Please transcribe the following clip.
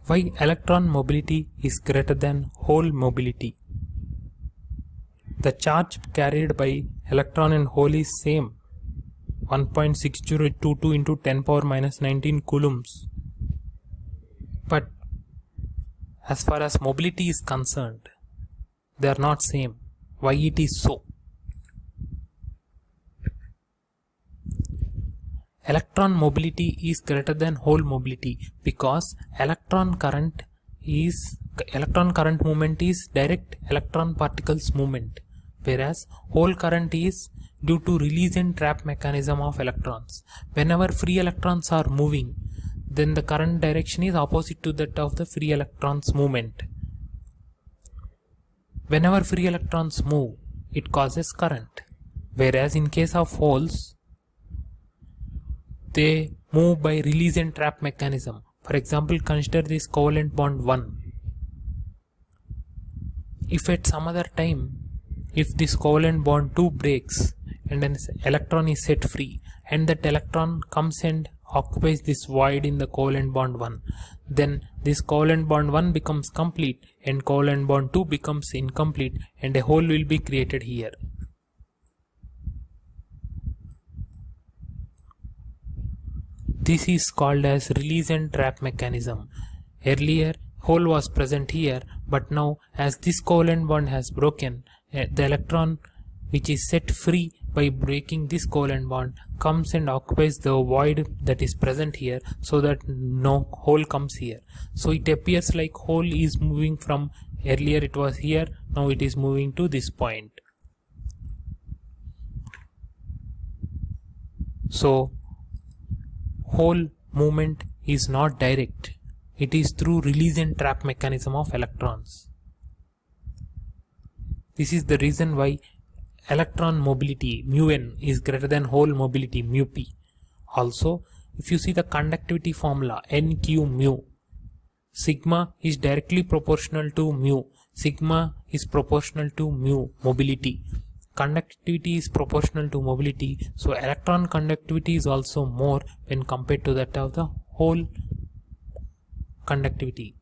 Why electron mobility is greater than hole mobility? The charge carried by electron and hole is same, 1.6022 into 10 power minus 19 coulombs. But as far as mobility is concerned, they are not same. Why it is so? Electron mobility is greater than hole mobility because electron current movement is direct electron particles movement, whereas hole current is due to release and trap mechanism of electrons. Whenever free electrons are moving, then the current direction is opposite to that of the free electrons movement. Whenever free electrons move, it causes current, whereas in case of holes, they move by release and trap mechanism. For example, consider this covalent bond 1. If at some other time, if this covalent bond 2 breaks and an electron is set free, and that electron comes and occupies this void in the covalent bond 1, then this covalent bond 1 becomes complete and covalent bond 2 becomes incomplete, and a hole will be created here. This is called as release and trap mechanism. Earlier hole was present here, but now as this covalent bond has broken, the electron which is set free by breaking this covalent bond comes and occupies the void that is present here, so that no hole comes here. So it appears like hole is moving from earlier it was here, now it is moving to this point. So hole movement is not direct, it is through release and trap mechanism of electrons. This is the reason why electron mobility mu n is greater than hole mobility mu p. Also, if you see the conductivity formula NQ mu, sigma is directly proportional to mu, sigma is proportional to mu mobility. Conductivity is proportional to mobility, so electron conductivity is also more when compared to that of the hole conductivity.